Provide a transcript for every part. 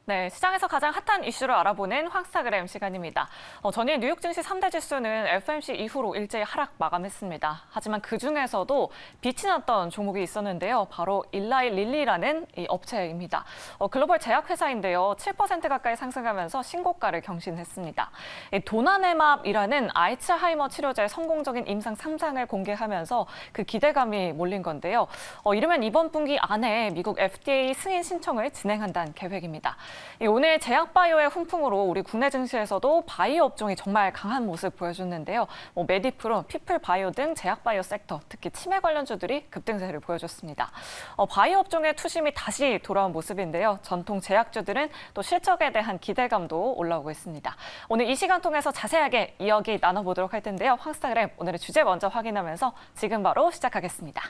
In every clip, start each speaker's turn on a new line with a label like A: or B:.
A: 네, 시장에서 가장 핫한 이슈를 알아보는 황스타그램 시간입니다. 전일 뉴욕 증시 3대 지수는 FOMC 이후로 일제히 하락 마감했습니다. 하지만 그중에서도 빛이 났던 종목이 있었는데요. 바로 일라이 릴리라는 이 업체입니다. 글로벌 제약회사인데요. 7% 가까이 상승하면서 신고가를 경신했습니다. 도나네맙이라는 알츠하이머 치료제의 성공적인 임상 3상을 공개하면서 그 기대감이 몰린 건데요. 이르면 이번 분기 안에 미국 FDA 승인 신청을 진행한다는 계획입니다. 오늘 제약바이오의 훈풍으로 우리 국내 증시에서도 바이오 업종이 정말 강한 모습 보여줬는데요. 메디프론, 피플바이오 등 제약바이오 섹터, 특히 치매 관련주들이 급등세를 보여줬습니다. 바이오 업종의 투심이 다시 돌아온 모습인데요. 전통 제약주들은 또 실적에 대한 기대감도 올라오고 있습니다. 오늘 이 시간 통해서 자세하게 이야기 나눠보도록 할 텐데요. 황스타그램 오늘의 주제 먼저 확인하면서 지금 바로 시작하겠습니다.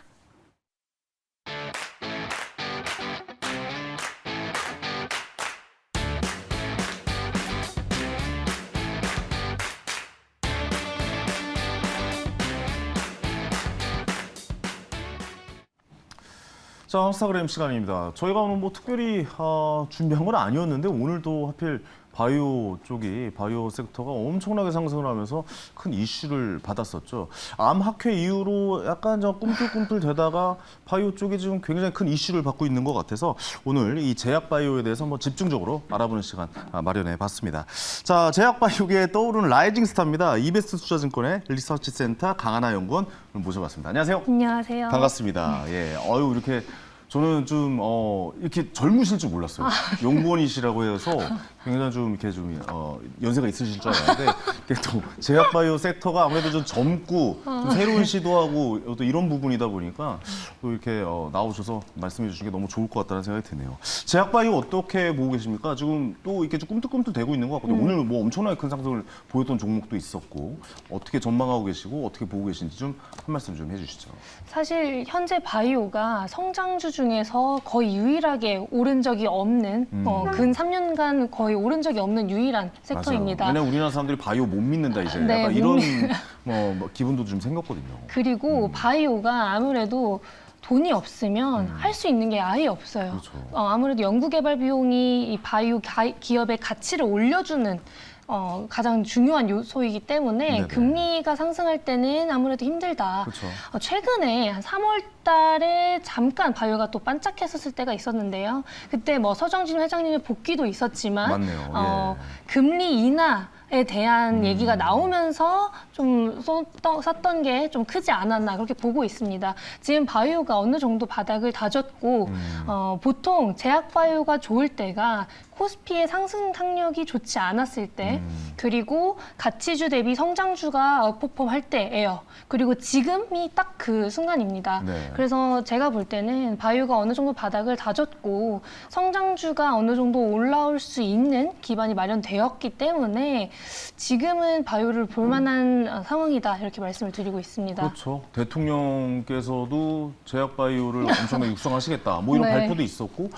B: 자, 황스타그램 시간입니다. 저희가 오늘 뭐 특별히 준비한 건 아니었는데 오늘도 하필 바이오 쪽이 바이오 섹터가 엄청나게 상승을 하면서 큰 이슈를 받았었죠. 암 학회 이후로 약간 꿈틀꿈틀 되다가 바이오 쪽이 지금 굉장히 큰 이슈를 받고 있는 것 같아서 오늘 이 제약 바이오에 대해서 한번 집중적으로 알아보는 시간 마련해 봤습니다. 자, 제약 바이오계에 떠오르는 라이징 스타입니다. 이베스트 투자증권의 리서치 센터 강하나 연구원 모셔봤습니다. 안녕하세요.
C: 안녕하세요.
B: 반갑습니다. 예, 이렇게 저는 좀 이렇게 젊으실 줄 몰랐어요. 연구원이시라고 해서 굉장히 좀 이렇게 좀 연세가 있으실 줄 알았는데 또 제약 바이오 섹터가 아무래도 좀 젊고 좀 새로운 시도하고 또 이런 부분이다 보니까 또 이렇게 나오셔서 말씀해 주신 게 너무 좋을 것 같다는 생각이 드네요. 제약 바이오 어떻게 보고 계십니까? 지금 또 이렇게 좀 꿈틀꿈틀 되고 있는 것 같거든요. 오늘 뭐 엄청나게 큰 상승을 보였던 종목도 있었고 어떻게 전망하고 계시고 어떻게 보고 계신지 좀 한 말씀 좀 해주시죠.
C: 사실 현재 바이오가 성장주 중에서 거의 유일하게 오른 적이 없는 근 3년간 거의 오른 적이 없는 유일한 섹터입니다.
B: 왜냐면 우리나라 사람들이 바이오 못 믿는다 이제
C: 네,
B: 약간 이런 뭐 기분도 좀 생겼거든요.
C: 그리고 바이오가 아무래도 돈이 없으면 할 수 있는 게 아예 없어요.
B: 그렇죠.
C: 아무래도 연구개발 비용이 이 바이오 기업의 가치를 올려주는 가장 중요한 요소이기 때문에
B: 네네.
C: 금리가 상승할 때는 아무래도 힘들다.
B: 그렇죠.
C: 최근에 한 3월 달에 잠깐 바이오가 또 반짝했었을 때가 있었는데요. 그때 뭐 서정진 회장님의 복귀도 있었지만
B: 맞네요.
C: 금리 인하에 대한 얘기가 나오면서 좀 샀던 게 좀 크지 않았나 그렇게 보고 있습니다. 지금 바이오가 어느 정도 바닥을 다졌고 보통 제약 바이오가 좋을 때가 코스피의 상승 탄력이 좋지 않았을 때 그리고 가치주 대비 성장주가 아웃퍼폼 할 때예요. 그리고 지금이 딱 그 순간입니다.
B: 네.
C: 그래서 제가 볼 때는 바이오가 어느 정도 바닥을 다졌고 성장주가 어느 정도 올라올 수 있는 기반이 마련되었기 때문에 지금은 바이오를 볼 만한 상황이다 이렇게 말씀을 드리고 있습니다.
B: 그렇죠. 대통령께서도 제약 바이오를 엄청나게 육성하시겠다. 뭐 이런
C: 네.
B: 발표도 있었고.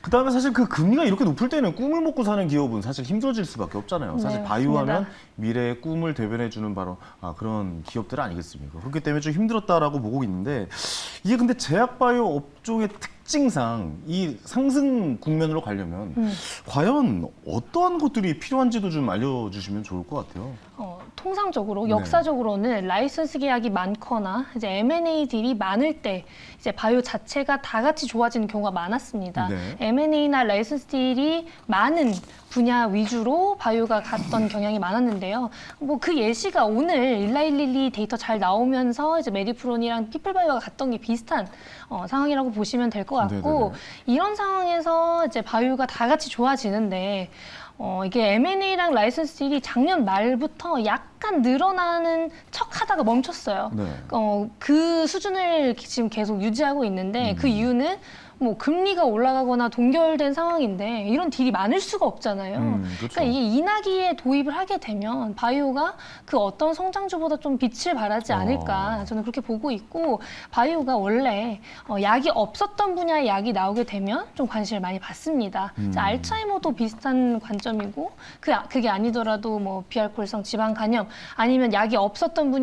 B: 그다음에 사실 그 금리가 이렇게 높을 때는 꿈을 먹고 사는 기업은 사실 힘들어질 수밖에 없잖아요. 사실
C: 네,
B: 바이오하면
C: 맞습니다.
B: 미래의 꿈을 대변해주는 바로 그런 기업들 아니겠습니까? 그렇기 때문에 좀 힘들었다라고 보고 있는데 이게 근데 제약 바이오 업종의 특징상 이 상승 국면으로 가려면 과연 어떠한 것들이 필요한지도 좀 알려주시면 좋을 것 같아요.
C: 통상적으로
B: 네.
C: 역사적으로는 라이선스 계약이 많거나 이제 M&A 딜이 많을 때 이제 바이오 자체가 다 같이 좋아지는 경우가 많았습니다.
B: 네.
C: M&A나 라이선스 딜이 많은 분야 위주로 바이오가 갔던 경향이 많았는데요. 뭐 그 예시가 오늘 일라일릴리 데이터 잘 나오면서 이제 메디프론이랑 피플바이오가 갔던 게 비슷한 상황이라고 보시면 될 것 같고 이런 상황에서 이제 바이오가 다 같이 좋아지는데 이게 M&A랑 라이선스 딜이 작년 말부터 약간 늘어나는 척 하다가 멈췄어요.
B: 네.
C: 그 수준을 지금 계속 유지하고 있는데 그 이유는 뭐 금리가 올라가거나 동결된 상황인데 이런 딜이 많을 수가 없잖아요.
B: 그렇죠.
C: 그러니까 이게 인하기에 도입을 하게 되면 바이오가 그 어떤 성장주보다 좀 빛을 발하지 않을까 저는 그렇게 보고 있고 바이오가 원래 약이 없었던 분야의 약이 나오게 되면 좀 관심을 많이 받습니다. 자, 알츠하이머도 비슷한 관점이고 그게 아니더라도 뭐 비알코올성 지방 간염 아니면 약이 없었던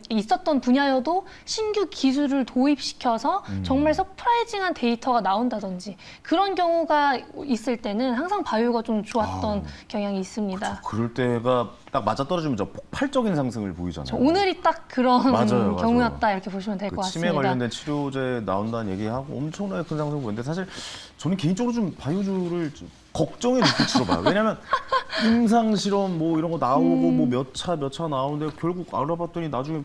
C: 있었던 분야여도 신규 기술을 도입시켜서 정말 서프라이징한 데이터가 나온다든지 그런 경우가 있을 때는 항상 바이오가 좀 좋았던 경향이 있습니다.
B: 그럴 때가 딱 맞아떨어지면 저 폭발적인 상승을 보이잖아요.
C: 오늘이 딱 그런
B: 맞아요.
C: 경우였다 이렇게 보시면 될 것
B: 치매
C: 같습니다.
B: 관련된 치료제 나온다는 얘기하고 엄청나게 큰 상승 보이는데 사실 저는 개인적으로 좀 바이오주를 좀 걱정의 눈빛으로 봐요. 왜냐하면 임상 실험 뭐 이런 거 나오고 뭐 몇 차 나오는데 결국 알아봤더니 나중에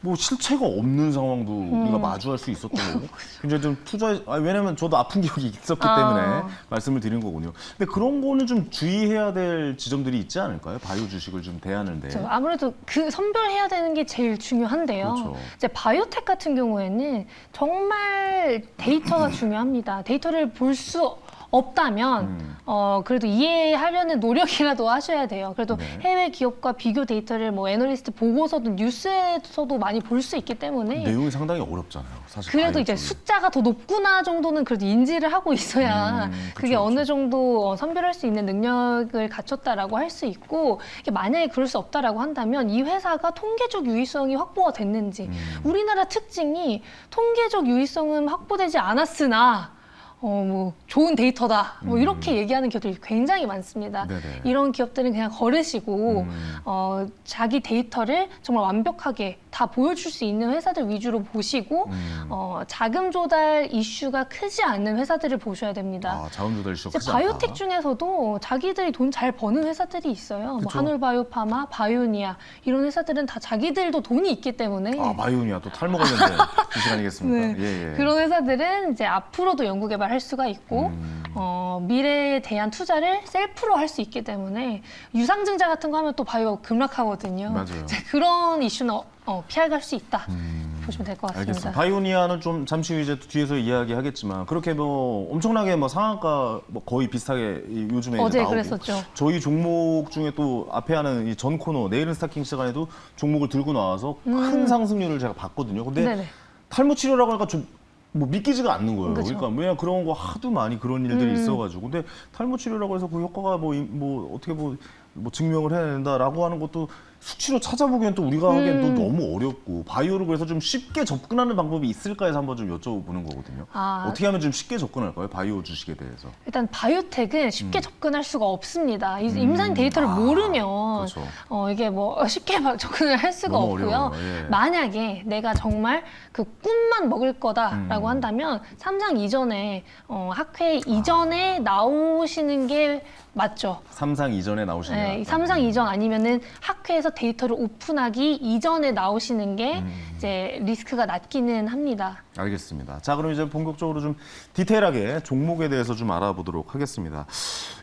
B: 뭐 실체가 없는 상황도 우리가 마주할 수 있었던 거고 굉장히 좀 왜냐면 저도 아픈 기억이 있었기 때문에 말씀을 드린 거군요. 근데 그런 거는 좀 주의해야 될 지점들이 있지 않을까요? 바이오 주식을 좀 대하는데.
C: 아무래도 그 선별해야 되는 게 제일 중요한데요.
B: 그렇죠.
C: 이제 바이오텍 같은 경우에는 정말 데이터가 중요합니다. 데이터를 볼 수 없다면 그래도 이해하려는 노력이라도 하셔야 돼요. 그래도
B: 네.
C: 해외 기업과 비교 데이터를 뭐 애널리스트 보고서도 뉴스에서도 많이 볼 수 있기 때문에
B: 내용이 상당히 어렵잖아요. 사실
C: 그래도 이제
B: 바이오 쪽은.
C: 숫자가 더 높구나 정도는 그래도 인지를 하고 있어야 그게
B: 그쵸,
C: 어느
B: 그쵸.
C: 정도 선별할 수 있는 능력을 갖췄다라고 할 수 있고 이게 만약에 그럴 수 없다라고 한다면 이 회사가 통계적 유의성이 확보가 됐는지 우리나라 특징이 통계적 유의성은 확보되지 않았으나 뭐 좋은 데이터다 뭐 이렇게 얘기하는 기업들이 굉장히 많습니다.
B: 네네.
C: 이런 기업들은 그냥 거르시고 자기 데이터를 정말 완벽하게 다 보여줄 수 있는 회사들 위주로 보시고 자금 조달 이슈가 크지 않는 회사들을 보셔야 됩니다.
B: 자금 조달 이슈가
C: 이제
B: 크지
C: 바이오텍
B: 않다.
C: 중에서도 자기들이 돈 잘 버는 회사들이 있어요. 뭐
B: 그쵸.
C: 한올바이오파마, 바이오니아 이런 회사들은 다 자기들도 돈이 있기 때문에
B: 바이오니아 또 탈모 관련된 주식 아니겠습니까?
C: 네.
B: 예.
C: 그런 회사들은 이제 앞으로도 연구 개발할 수가 있고 미래에 대한 투자를 셀프로 할 수 있기 때문에 유상증자 같은 거 하면 또 바이오 급락하거든요.
B: 맞아요.
C: 이제 그런 이슈는 피해갈 수 있다 보시면 될 것 같습니다.
B: 알겠습니다. 바이오니아는 좀 잠시 후 이제 뒤에서 이야기하겠지만 그렇게 뭐 엄청나게 뭐 상한가 뭐 거의 비슷하게 요즘에 이제
C: 어제
B: 나오고
C: 그랬었죠.
B: 저희 종목 중에 또 앞에 하는 이 전 코너 내일은 스타킹 시간에도 종목을 들고 나와서 큰 상승률을 제가 봤거든요. 근데
C: 네네.
B: 탈모 치료라고 하니까 좀 뭐 믿기지가 않는 거예요.
C: 그쵸.
B: 그러니까 왜냐 그런 거 하도 많이 그런 일들이 있어가지고 근데 탈모 치료라고 해서 그 효과가 뭐 어떻게 뭐 증명을 해야 된다라고 하는 것도 수치로 찾아보기엔 또 우리가 하기엔 또 너무 어렵고 바이오를 그래서 좀 쉽게 접근하는 방법이 있을까 해서 한번 좀 여쭤보는 거거든요. 어떻게 하면 좀 쉽게 접근할까요? 바이오 주식에 대해서.
C: 일단 바이오텍은 쉽게 접근할 수가 없습니다. 임상 데이터를 모르면
B: 그렇죠.
C: 이게 뭐 쉽게 막 접근을 할 수가
B: 너무
C: 없고요.
B: 어려워요. 예.
C: 만약에 내가 정말 그 꿈만 먹을 거다라고 한다면 삼상 이전에 학회 이전에 나오시는 게 맞죠.
B: 삼상 이전에 나오시는
C: 네, 삼상 이전 아니면은 학회에서 데이터를 오픈하기 이전에 나오시는 게 이제 리스크가 낮기는 합니다.
B: 알겠습니다. 자, 그럼 이제 본격적으로 좀 디테일하게 종목에 대해서 좀 알아보도록 하겠습니다.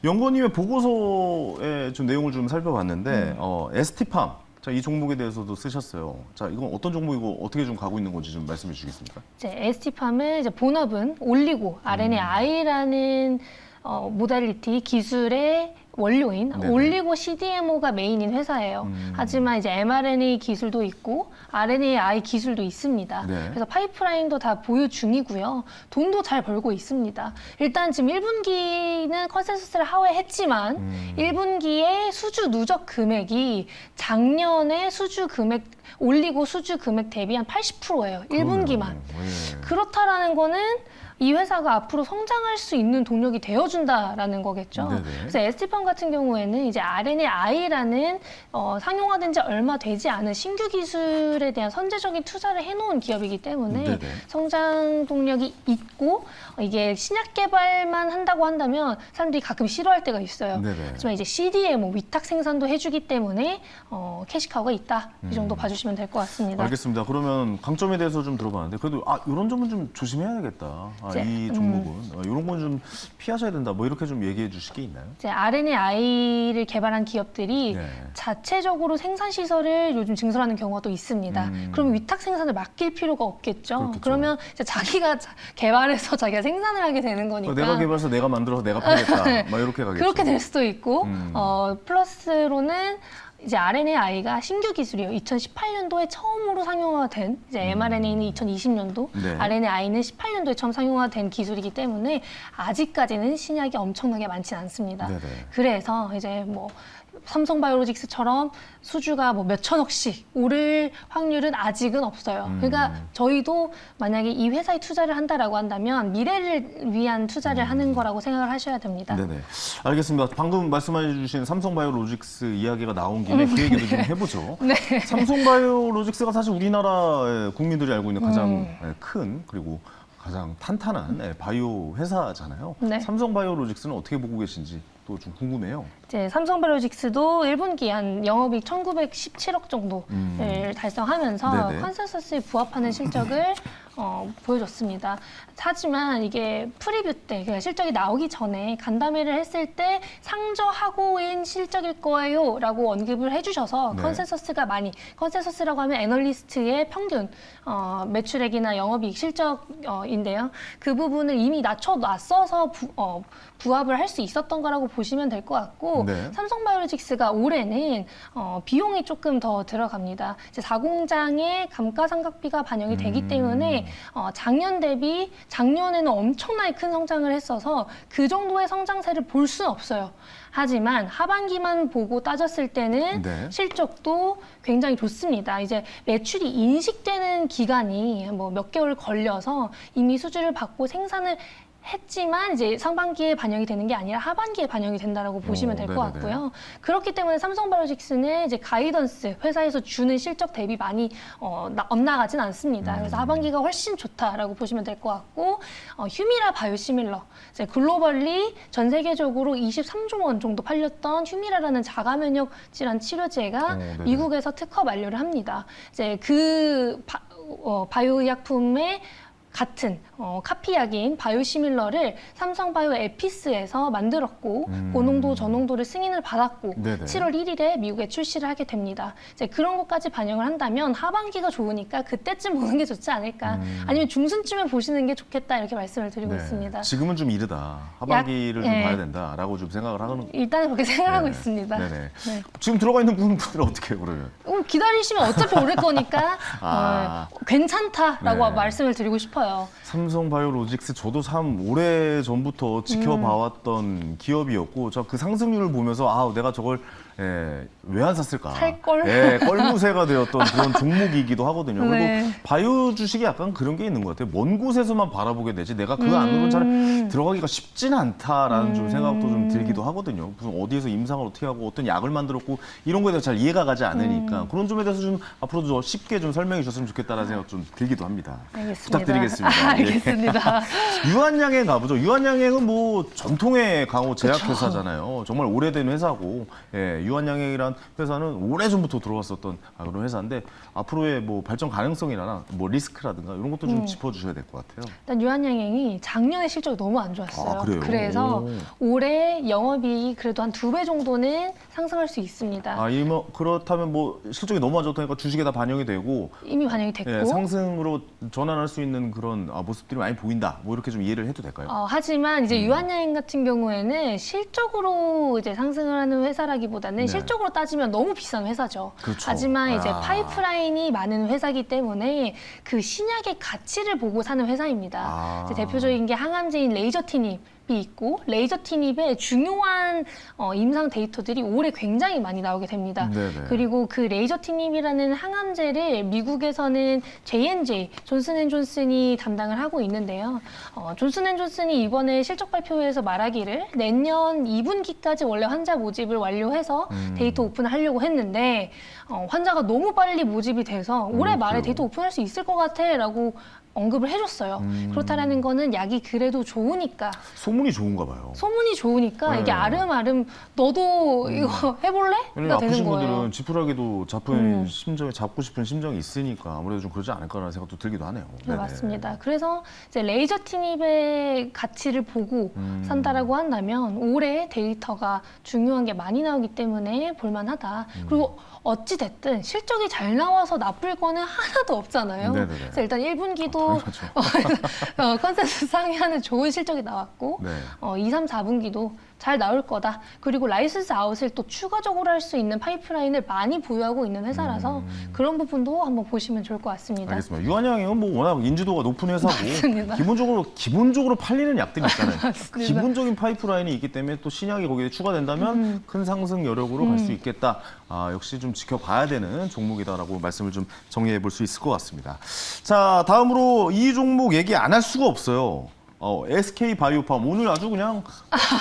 B: 연구원님의 보고서에 좀 내용을 좀 살펴봤는데 ST팜 자, 이 종목에 대해서도 쓰셨어요. 자, 이건 어떤 종목이고 어떻게 좀 가고 있는 건지 좀 말씀해 주시겠습니까?
C: 이제 ST팜은 이제 본업은 올리고 RNA이라는 모달리티 기술의 원료인
B: 네네.
C: 올리고 CDMO가 메인인 회사예요. 하지만 이제 mRNA 기술도 있고 RNAi 기술도 있습니다.
B: 네.
C: 그래서 파이프라인도 다 보유 중이고요. 돈도 잘 벌고 있습니다. 일단 지금 1분기는 컨센서스를 하회했지만 1분기에 수주 누적 금액이 작년에 수주 금액 올리고 수주 금액 대비 한 80%예요. 1분기만.
B: 예.
C: 그렇다라는 거는 이 회사가 앞으로 성장할 수 있는 동력이 되어준다라는 거겠죠.
B: 네네.
C: 그래서 ST팜 같은 경우에는 이제 RNAi라는 상용화된 지 얼마 되지 않은 신규 기술에 대한 선제적인 투자를 해놓은 기업이기 때문에
B: 네네.
C: 성장 동력이 있고 이게 신약 개발만 한다고 한다면 사람들이 가끔 싫어할 때가 있어요.
B: 네네.
C: 하지만 이제 CDMO 위탁 생산도 해주기 때문에 캐시카우가 있다. 이 정도 봐주시면 될 것 같습니다.
B: 알겠습니다. 그러면 강점에 대해서 좀 들어봤는데 그래도 이런 점은 좀 조심해야 되겠다. 이 종목은 이런 건 좀 피하셔야 된다. 뭐 이렇게 좀 얘기해 주실 게 있나요?
C: 이제 RNAi를 개발한 기업들이
B: 네.
C: 자체적으로 생산 시설을 요즘 증설하는 경우가 또 있습니다. 그러면 위탁 생산을 맡길 필요가 없겠죠.
B: 그렇겠죠.
C: 그러면 이제 자기가 개발해서 자기가 생산을 하게 되는 거니까.
B: 내가 개발해서 내가 만들어서 내가 팔겠다. 막 이렇게 가겠죠.
C: 그렇게 될 수도 있고 플러스로는 이제 RNAi가 신규 기술이에요. 2018년도에 처음으로 상용화된 이제 mRNA는 2020년도,
B: 네.
C: RNAi는 18년도에 처음 상용화된 기술이기 때문에 아직까지는 신약이 엄청나게 많지는 않습니다.
B: 네네.
C: 그래서 이제 뭐 삼성바이오로직스처럼 수주가 뭐 몇천억씩 오를 확률은 아직은 없어요. 그러니까 저희도 만약에 이 회사에 투자를 한다라고 한다면 미래를 위한 투자를 하는 거라고 생각을 하셔야 됩니다.
B: 네네. 알겠습니다. 방금 말씀해 주신 삼성바이오로직스 이야기가 나온 김에 그 얘기도 좀 해보죠.
C: 네.
B: 삼성바이오로직스가 사실 우리나라의 국민들이 알고 있는 가장 큰 그리고 가장 탄탄한 바이오 회사잖아요.
C: 네.
B: 삼성바이오로직스는 어떻게 보고 계신지 또 좀 궁금해요.
C: 이제 삼성바이오로직스도 1분기 한 영업이익 1,917억 정도를 달성하면서
B: 네네.
C: 컨센서스에 부합하는 실적을 보여줬습니다. 하지만 이게 프리뷰 때, 그러니까 실적이 나오기 전에 간담회를 했을 때 상저하고인 실적일 거예요 라고 언급을 해주셔서
B: 네.
C: 컨센서스라고 하면 애널리스트의 평균 매출액이나 영업이익 실적인데요. 그 부분을 이미 낮춰놨어서 부합을 할 수 있었던 거라고 보시면 될 것 같고
B: 네.
C: 삼성바이오로직스가 올해는 비용이 조금 더 들어갑니다. 이제 4공장의 감가상각비가 반영이 되기 때문에 작년 대비 작년에는 엄청나게 큰 성장을 했어서 그 정도의 성장세를 볼 수는 없어요. 하지만 하반기만 보고 따졌을 때는
B: 네.
C: 실적도 굉장히 좋습니다. 이제 매출이 인식되는 기간이 뭐 몇 개월 걸려서 이미 수주를 받고 생산을 했지만 이제 상반기에 반영이 되는 게 아니라 하반기에 반영이 된다라고 보시면 될 것
B: 네네네.
C: 같고요. 그렇기 때문에 삼성바이오로직스는 이제 가이던스 회사에서 주는 실적 대비 많이 엇나가진 않습니다. 그래서 하반기가 훨씬 좋다라고 보시면 될 것 같고 휴미라 바이오시밀러 이제 글로벌리 전 세계적으로 23조 원 정도 팔렸던 휴미라라는 자가 면역 질환 치료제가
B: 네네.
C: 미국에서 특허 만료를 합니다. 이제 그 바이오 약품의 같은 카피약인 바이오시밀러를 삼성바이오 에피스에서 만들었고 고농도 저농도를 승인을 받았고
B: 네네.
C: 7월 1일에 미국에 출시를 하게 됩니다. 이제 그런 것까지 반영을 한다면 하반기가 좋으니까 그때쯤 보는 게 좋지 않을까 아니면 중순쯤에 보시는 게 좋겠다 이렇게 말씀을 드리고 있습니다.
B: 지금은 좀 이르다. 하반기를 좀
C: 네.
B: 봐야 된다라고 좀 생각을 하는.
C: 일단은 그렇게 생각하고
B: 네.
C: 있습니다.
B: 네네.
C: 네.
B: 지금 들어가 있는 분들은 어떻게 해요, 그러면?
C: 기다리시면 어차피 오를 거니까 괜찮다라고
B: 네.
C: 말씀을 드리고 싶어요.
B: 삼성바이오로직스 저도 참 오래 전부터 지켜봐왔던 기업이었고 저 그 상승률을 보면서 내가 저걸 왜 안 샀을까?
C: 살걸?
B: 껄무새가 되었던 그런 종목이기도 하거든요.
C: 네.
B: 그리고 바이오 주식이 약간 그런 게 있는 것 같아요. 먼 곳에서만 바라보게 되지 내가 그 안으로 잘 들어가기가 쉽지는 않다라는 좀 생각도 좀 들기도 하거든요. 무슨 어디에서 임상을 어떻게 하고 어떤 약을 만들었고 이런 거에 대해서 잘 이해가 가지 않으니까 그런 점에 대해서 좀 앞으로도 좀 쉽게 좀 설명해 주셨으면 좋겠다라는 생각 좀 들기도 합니다.
C: 알겠습니다.
B: 부탁드리겠습니다.
C: 알겠습니다.
B: 유한양행 가보죠. 유한양행은 뭐 전통의 강호 제약회사잖아요. 정말 오래된 회사고 유한양행이란 회사는 오래전부터 들어왔었던 그런 회사인데 앞으로의 뭐 발전 가능성이나 뭐 리스크라든가 이런 것도 좀 짚어주셔야 될 것 같아요.
C: 일단 유한양행이 작년에 실적이 너무 안 좋았어요.
B: 그래요?
C: 그래서 올해 영업이익이 그래도 한 2배 정도는 상승할 수 있습니다.
B: 그렇다면 뭐 실적이 너무 안 좋다니까 주식에 다 반영이 되고
C: 이미 반영이 됐고
B: 상승으로 전환할 수 있는 그런 모습들이 많이 보인다. 뭐 이렇게 좀 이해를 해도 될까요?
C: 하지만 이제 유한양행 같은 경우에는 실적으로 이제 상승을 하는 회사라기보다는
B: 네.
C: 실적으로 따지면 너무 비싼 회사죠.
B: 그렇죠.
C: 하지만 이제 파이프라인이 많은 회사이기 때문에 그 신약의 가치를 보고 사는 회사입니다. 이제 대표적인 게 항암제인 레이저티닙이 있고 레이저티닙의 중요한 임상 데이터들이 올해 굉장히 많이 나오게 됩니다.
B: 네네.
C: 그리고 그 레이저티닙이라는 항암제를 미국에서는 J&J, 존슨앤존슨이 담당을 하고 있는데요. 존슨앤존슨이 이번에 실적 발표회에서 말하기를 내년 2분기까지 원래 환자 모집을 완료해서 데이터 오픈을 하려고 했는데 환자가 너무 빨리 모집이 돼서 올해 말에
B: 그래요?
C: 데이터 오픈할 수 있을 것 같아라고 언급을 해줬어요. 그렇다라는 거는 약이 그래도 좋으니까
B: 소문이 좋은가 봐요.
C: 소문이 좋으니까
B: 네.
C: 이게 아름아름 너도 이거 해볼래?
B: 왜냐면
C: 가 되는
B: 아프신
C: 거예요.
B: 분들은 지푸라기도 잡은 심정에 잡고 싶은 심정이 있으니까 아무래도 좀 그러지 않을까라는 생각도 들기도 하네요.
C: 네,
B: 네네.
C: 맞습니다. 그래서 이제 레이저티닙의 가치를 보고 산다라고 한다면 올해 데이터가 중요한 게 많이 나오기 때문에 볼만하다. 그리고 어찌 됐든 실적이 잘 나와서 나쁠 거는 하나도 없잖아요.
B: 네네네.
C: 그래서 일단 1분기도
B: 당연하죠.
C: 컨센서스 상회하는 좋은 실적이 나왔고
B: 네.
C: 2, 3, 4분기도 잘 나올 거다. 그리고 라이선스 아웃을 또 추가적으로 할 수 있는 파이프라인을 많이 보유하고 있는 회사라서 그런 부분도 한번 보시면 좋을 것 같습니다.
B: 알겠습니다. 유한양은 뭐 워낙 인지도가 높은 회사고
C: 맞습니다.
B: 기본적으로 팔리는 약들이 있잖아요.
C: 맞습니다.
B: 기본적인 파이프라인이 있기 때문에 또 신약이 거기에 추가된다면 큰 상승 여력으로 갈 수 있겠다. 역시 좀 지켜봐야 되는 종목이다라고 말씀을 좀 정리해 볼 수 있을 것 같습니다. 자, 다음으로 이 종목 얘기 안 할 수가 없어요. SK 바이오팜 오늘 아주 그냥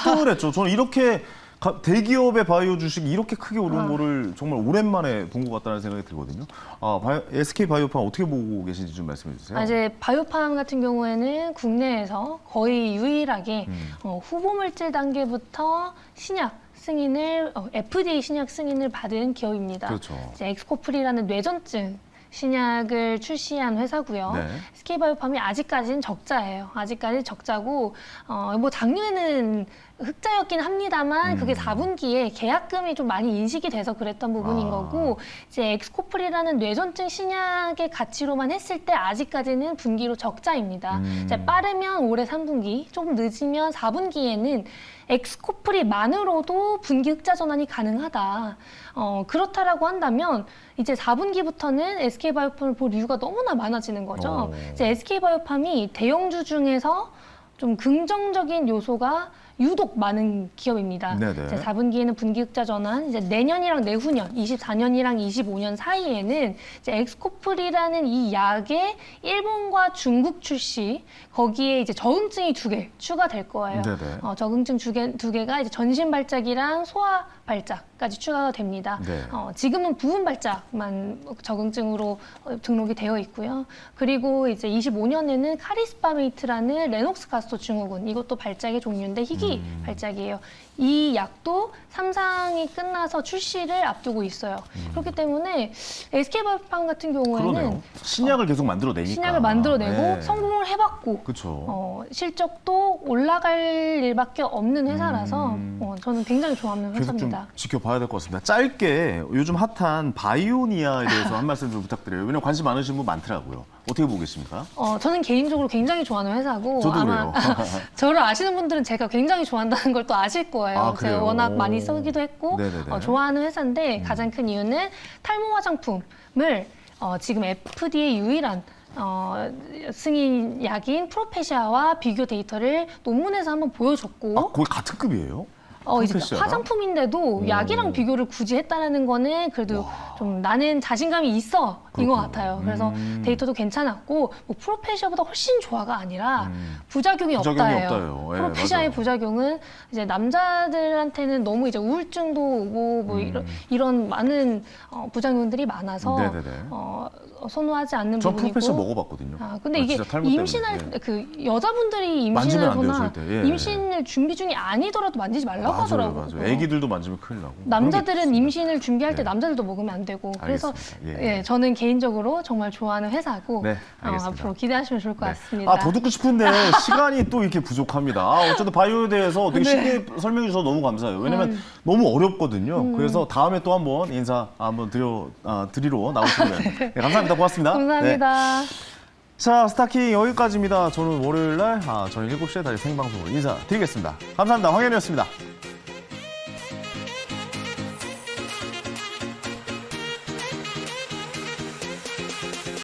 B: 폭등을 했죠. 저는 이렇게 대기업의 바이오 주식이 이렇게 크게 오른 거를 정말 오랜만에 본 것 같다는 생각이 들거든요. SK 바이오팜 어떻게 보고 계신지 좀 말씀해 주세요.
C: 이제 바이오팜 같은 경우에는 국내에서 거의 유일하게 후보물질 단계부터 신약 승인을 FDA 신약 승인을 받은 기업입니다.
B: 그렇죠.
C: 이제 엑스코프리라는 뇌전증 신약을 출시한 회사고요.
B: 네.
C: SK바이오팜이 아직까지는 적자예요. 아직까지 적자고 뭐 작년에는 흑자였긴 합니다만 그게 4분기에 계약금이 좀 많이 인식이 돼서 그랬던 부분인 거고 이제 엑스코프리라는 뇌전증 신약의 가치로만 했을 때 아직까지는 분기로 적자입니다. 이제 빠르면 올해 3분기, 조금 늦으면 4분기에는 엑스코프리만으로도 분기 흑자 전환이 가능하다. 그렇다라고 한다면 이제 4분기부터는 SK바이오팜을 볼 이유가 너무나 많아지는 거죠. 이제 SK바이오팜이 대형주 중에서 좀 긍정적인 요소가 유독 많은 기업입니다.
B: 네네.
C: 이제 4분기에는 분기 흑자 전환, 이제 내년이랑 내후년, 24년이랑 25년 사이에는 이제 엑스코프리라는 이 약의 일본과 중국 출시, 거기에 이제 적응증이 2개 추가될 거예요.
B: 네네.
C: 적응증 두 개가 이제 전신 발작이랑 소아 발작까지 추가가 됩니다.
B: 네.
C: 지금은 부분 발작만 적응증으로 등록이 되어 있고요. 그리고 이제 25년에는 카리스파메이트라는 레녹스 가스토 증후군, 이것도 발작의 종류인데 희귀 발작이에요. 이 약도 3상이 끝나서 출시를 앞두고 있어요. 그렇기 때문에 SK바이오팜 같은 경우에는
B: 그러네요. 신약을 계속 만들어내니까.
C: 신약을 만들어내고
B: 네.
C: 성공을 해봤고
B: 그렇죠.
C: 실적도 올라갈 일밖에 없는 회사라서 저는 굉장히 좋아하는
B: 계속 좀
C: 회사입니다.
B: 지켜봐야 될 것 같습니다. 짧게 요즘 핫한 바이오니아에 대해서 한 말씀 좀 부탁드려요. 왜냐면 관심 많으신 분 많더라고요. 어떻게 보고 계십니까?
C: 저는 개인적으로 굉장히 좋아하는 회사고
B: 저도
C: 아마
B: 그래요.
C: 저를 아시는 분들은 제가 굉장히 좋아한다는 걸 또 아실 거예요.
B: 아, 그래요?
C: 제가 워낙 많이 쓰기도 했고
B: 네네네.
C: 좋아하는 회사인데 가장 큰 이유는 탈모 화장품을 지금 FDA 유일한 승인 약인 프로페시아와 비교 데이터를 논문에서 한번 보여줬고
B: 거의 같은 급이에요?
C: 이제
B: 프로페시아랑?
C: 화장품인데도 약이랑 비교를 굳이 했다는 거는 그래도 좀 나는 자신감이 있어 인 것
B: 그렇군요.
C: 같아요. 그래서 데이터도 괜찮았고 뭐 프로페시아보다 훨씬 좋아가 아니라 부작용이 없다예요.
B: 없다요. 예,
C: 프로페시아의
B: 맞아요.
C: 부작용은 이제 남자들한테는 너무 이제 우울증도 오고 뭐 이런 많은 부작용들이 많아서
B: 네네네.
C: 선호하지 않는
B: 전
C: 부분이고.
B: 프로페셔 먹어봤거든요.
C: 근데 이게
B: 진짜 탈모 때문에.
C: 임신할
B: 예.
C: 그 여자분들이
B: 만지면
C: 임신을
B: 안 돼요,
C: 하거나
B: 절대. 예,
C: 임신을 준비 중이 아니더라도 만지지 말라고 하더라고요.
B: 맞아요. 애기들도 만지면 큰일 나고.
C: 남자들은 임신을 준비할 때
B: 네.
C: 남자들도 먹으면 안 되고 그래서
B: 알겠습니다. 예.
C: 저는 개인적으로 정말 좋아하는 회사고
B: 네, 알겠습니다.
C: 앞으로 기대하시면 좋을 것
B: 네.
C: 같습니다.
B: 더 듣고 싶은데 시간이 또 이렇게 부족합니다. 어쨌든 바이오에 대해서 되게 쉽게 설명해 주셔서 너무 감사해요. 왜냐면 너무 어렵거든요. 그래서 다음에 또 한번 인사 한번 드리러 나오시면 네, 감사합니다. 고맙습니다.
C: 감사합니다.
B: 네. 자, 스타킹 여기까지입니다. 저는 월요일 날 저희 7시에 다시 생방송으로 인사드리겠습니다. 감사합니다. 황현이었습니다.